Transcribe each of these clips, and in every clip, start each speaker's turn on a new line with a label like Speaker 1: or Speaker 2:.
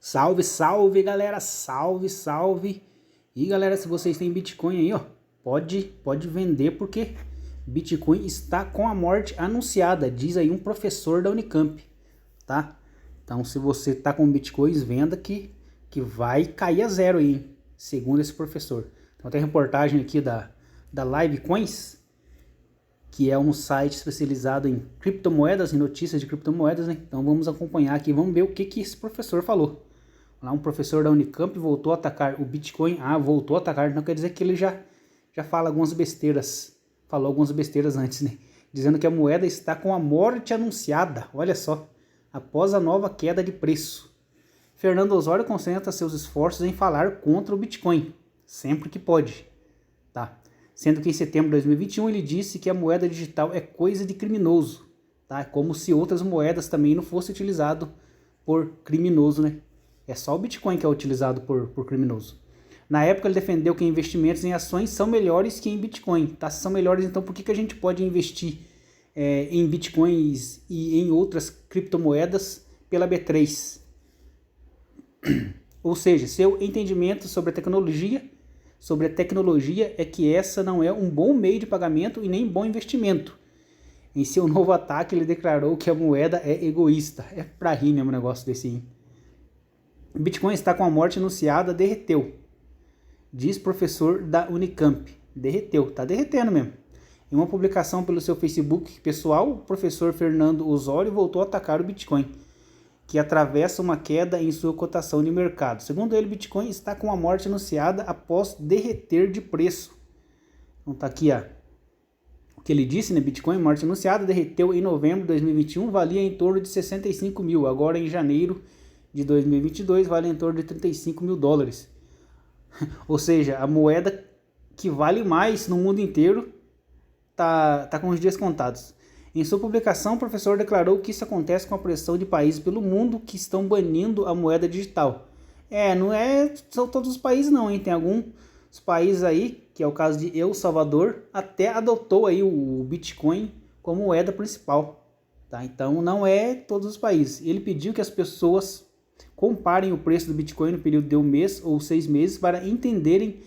Speaker 1: Salve, salve, galera, salve, salve. E galera, se vocês têm Bitcoin aí, ó, pode vender porque Bitcoin está com a morte anunciada, diz aí um professor da Unicamp, tá? Então, se você tá com Bitcoins, venda que vai cair a zero aí, hein? Segundo esse professor. Então, tem reportagem aqui da Livecoins, que é um site especializado em criptomoedas, em notícias de criptomoedas, né? Então, vamos acompanhar aqui, vamos ver o que esse professor falou. Lá um professor da Unicamp voltou a atacar o Bitcoin. Ah, voltou a atacar, não quer dizer que ele já fala algumas besteiras. Falou algumas besteiras antes, né? Dizendo que a moeda está com a morte anunciada. Olha só, após a nova queda de preço. Fernando Osório concentra seus esforços em falar contra o Bitcoin, sempre que pode. Tá? Sendo que em setembro de 2021 ele disse que a moeda digital é coisa de criminoso. Tá? Como se outras moedas também não fossem utilizadas por criminoso, né? É só o Bitcoin que é utilizado por criminoso. Na época ele defendeu que investimentos em ações são melhores que em Bitcoin. Tá? Se são melhores, então por que a gente pode investir em Bitcoins e em outras criptomoedas pela B3? Ou seja, seu entendimento sobre a tecnologia é que essa não é um bom meio de pagamento e nem bom investimento. Em seu novo ataque ele declarou que a moeda é egoísta. É pra rir mesmo um negócio desse aí. Bitcoin está com a morte anunciada, derreteu. Diz professor da Unicamp. Derreteu, tá derretendo mesmo. Em uma publicação pelo seu Facebook pessoal, o professor Fernando Osório voltou a atacar o Bitcoin, que atravessa uma queda em sua cotação de mercado. Segundo ele, Bitcoin está com a morte anunciada após derreter de preço. Então tá aqui o que ele disse, né? Bitcoin, morte anunciada, derreteu em novembro de 2021, valia em torno de 65 mil. Agora em janeiro de 2022 vale em torno de 35 mil dólares. Ou seja, a moeda que vale mais no mundo inteiro tá com os dias contados. Em sua publicação, o professor declarou que isso acontece com a pressão de países pelo mundo que estão banindo a moeda digital. Não são todos os países não, hein? Tem alguns países aí, que é o caso de El Salvador, até adotou aí o Bitcoin como moeda principal. Tá? Então não é todos os países. Ele pediu que as pessoas comparem o preço do Bitcoin no período de um mês ou 6 meses para entenderem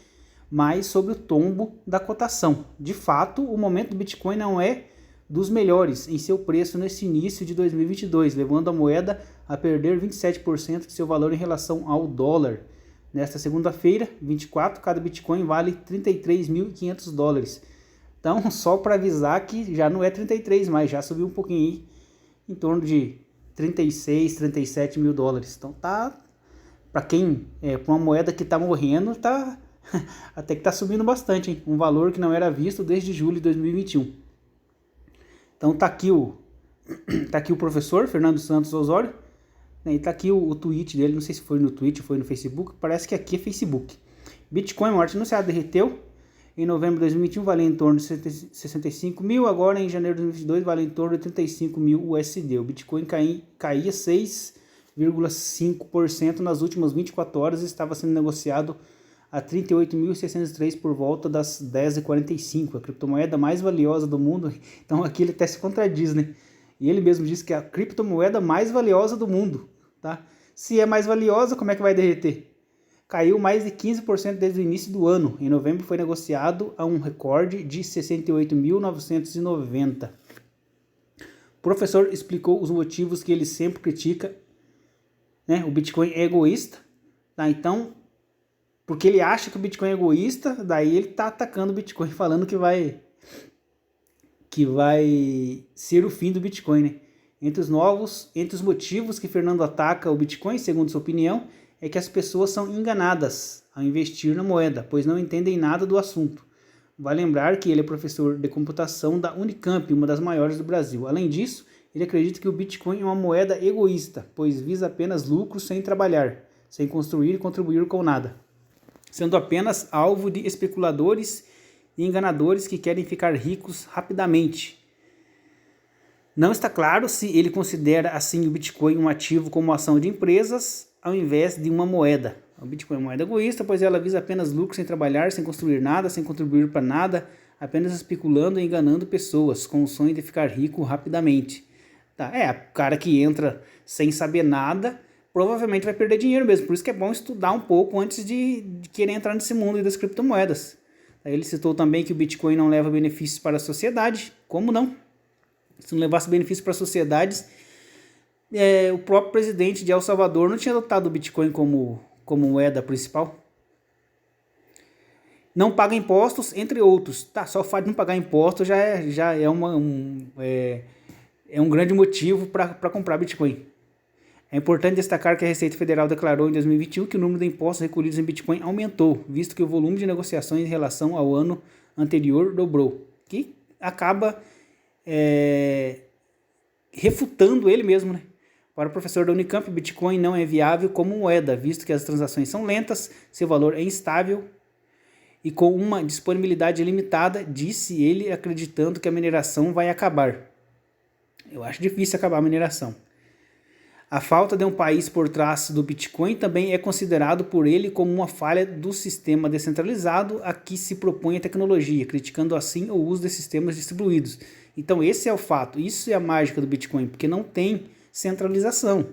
Speaker 1: mais sobre o tombo da cotação. De fato, o momento do Bitcoin não é dos melhores em seu preço nesse início de 2022, levando a moeda a perder 27% de seu valor em relação ao dólar. Nesta segunda-feira, 24, cada Bitcoin vale 33.500 dólares. Então, só para avisar que já não é 33 mais, já subiu um pouquinho aí, em torno de 36, 37 mil dólares. Então tá, para quem para uma moeda que tá morrendo, tá até que tá subindo bastante, hein? Um valor que não era visto desde julho de 2021. Então tá aqui o professor Fernando Santos Osório, né? E tá aqui o tweet dele, não sei se foi no Twitter ou foi no Facebook, parece que aqui é Facebook. Bitcoin, morte anunciada, derreteu. Em novembro de 2021 valia em torno de 65 mil, agora em janeiro de 2022 vale em torno de 35 mil USD. O Bitcoin caía 6,5% nas últimas 24 horas e estava sendo negociado a 38.603 por volta das 10h45, a criptomoeda mais valiosa do mundo. Então aqui ele até se contradiz, né? E ele mesmo disse que é a criptomoeda mais valiosa do mundo, tá? Se é mais valiosa, como é que vai derreter? Caiu mais de 15% desde o início do ano. Em novembro foi negociado a um recorde de 68.990. O professor explicou os motivos que ele sempre critica, né? O Bitcoin é egoísta, tá? Então, porque ele acha que o Bitcoin é egoísta, daí ele tá atacando o Bitcoin, falando que vai ser o fim do Bitcoin, né? Entre os motivos que Fernando ataca o Bitcoin, segundo sua opinião, é que as pessoas são enganadas ao investir na moeda, pois não entendem nada do assunto. Vale lembrar que ele é professor de computação da Unicamp, uma das maiores do Brasil. Além disso, ele acredita que o Bitcoin é uma moeda egoísta, pois visa apenas lucros sem trabalhar, sem construir e contribuir com nada, sendo apenas alvo de especuladores e enganadores que querem ficar ricos rapidamente. Não está claro se ele considera assim o Bitcoin um ativo como ação de empresas ao invés de uma moeda. O Bitcoin é uma moeda egoísta, pois ela visa apenas lucro sem trabalhar, sem construir nada, sem contribuir para nada, apenas especulando e enganando pessoas com o sonho de ficar rico rapidamente. Tá? O cara que entra sem saber nada, provavelmente vai perder dinheiro mesmo. Por isso que é bom estudar um pouco antes de querer entrar nesse mundo das criptomoedas. Aí ele citou também que o Bitcoin não leva benefícios para a sociedade. Como não? Se não levasse benefícios para as sociedades, o próprio presidente de El Salvador não tinha adotado o Bitcoin como moeda principal. Não paga impostos, entre outros. Tá, só o fato de não pagar impostos já é um grande motivo para comprar Bitcoin. É importante destacar que a Receita Federal declarou em 2021 que o número de impostos recolhidos em Bitcoin aumentou, visto que o volume de negociações em relação ao ano anterior dobrou, que acaba refutando ele mesmo, né? Para o professor da Unicamp, o Bitcoin não é viável como moeda, visto que as transações são lentas, seu valor é instável e com uma disponibilidade limitada, disse ele, acreditando que a mineração vai acabar. Eu acho difícil acabar a mineração. A falta de um país por trás do Bitcoin também é considerado por ele como uma falha do sistema descentralizado a que se propõe a tecnologia, criticando assim o uso de sistemas distribuídos. Então esse é o fato, isso é a mágica do Bitcoin, porque não tem centralização.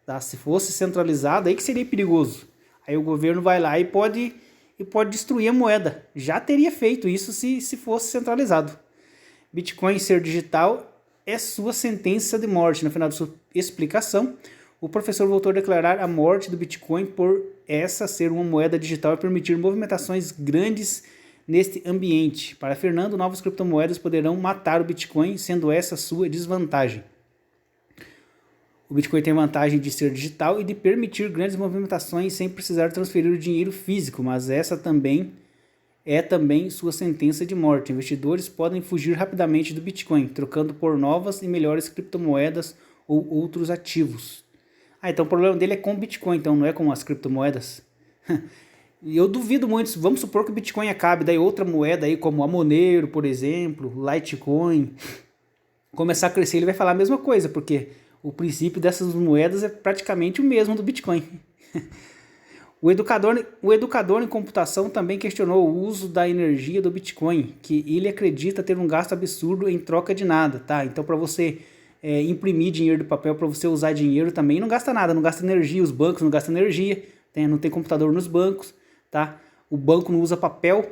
Speaker 1: Tá? Se fosse centralizado, aí que seria perigoso. Aí o governo vai lá e pode destruir a moeda. Já teria feito isso se fosse centralizado. Bitcoin ser digital é sua sentença de morte. No final de sua explicação, o professor voltou a declarar a morte do Bitcoin por essa ser uma moeda digital e permitir movimentações grandes neste ambiente. Para Fernando, novas criptomoedas poderão matar o Bitcoin, sendo essa sua desvantagem. O Bitcoin tem a vantagem de ser digital e de permitir grandes movimentações sem precisar transferir o dinheiro físico, mas essa também é sua sentença de morte. Investidores podem fugir rapidamente do Bitcoin, trocando por novas e melhores criptomoedas ou outros ativos. Então o problema dele é com o Bitcoin, então não é com as criptomoedas. E eu duvido muito, vamos supor que o Bitcoin acabe, daí outra moeda aí como a Monero, por exemplo, Litecoin, começar a crescer, ele vai falar a mesma coisa, porque o princípio dessas moedas é praticamente o mesmo do Bitcoin. O educador em computação também questionou o uso da energia do Bitcoin, que ele acredita ter um gasto absurdo em troca de nada, tá? Então, para você imprimir dinheiro do papel, para você usar dinheiro também não gasta nada, não gasta energia, os bancos não gastam energia, não tem computador nos bancos, tá? O banco não usa papel,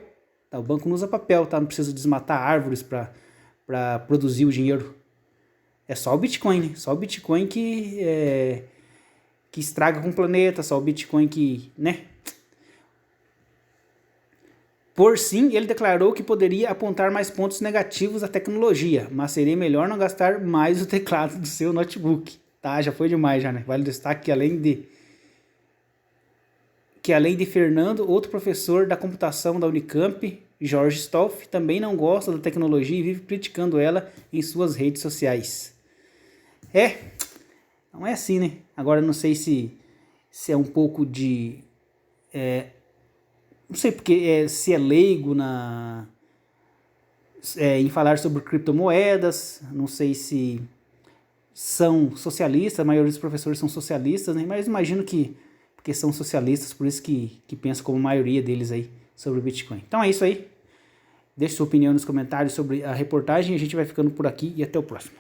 Speaker 1: tá? O banco não usa papel, tá? Não precisa desmatar árvores para produzir o dinheiro. É só o Bitcoin, né? Só o Bitcoin que estraga com o planeta, só o Bitcoin que, né? Por sim, ele declarou que poderia apontar mais pontos negativos à tecnologia, mas seria melhor não gastar mais o teclado do seu notebook. Tá, já foi demais já, né? Vale destaque que além de Fernando, outro professor da computação da Unicamp, Jorge Stolf, também não gosta da tecnologia e vive criticando ela em suas redes sociais. Não é assim, né? Agora não sei se é um pouco de... não sei porque se é leigo em falar sobre criptomoedas, não sei se são socialistas, a maioria dos professores são socialistas, né? Mas imagino que porque são socialistas, por isso que pensam como a maioria deles aí sobre o Bitcoin. Então é isso aí. Deixe sua opinião nos comentários sobre a reportagem, a gente vai ficando por aqui e até o próximo.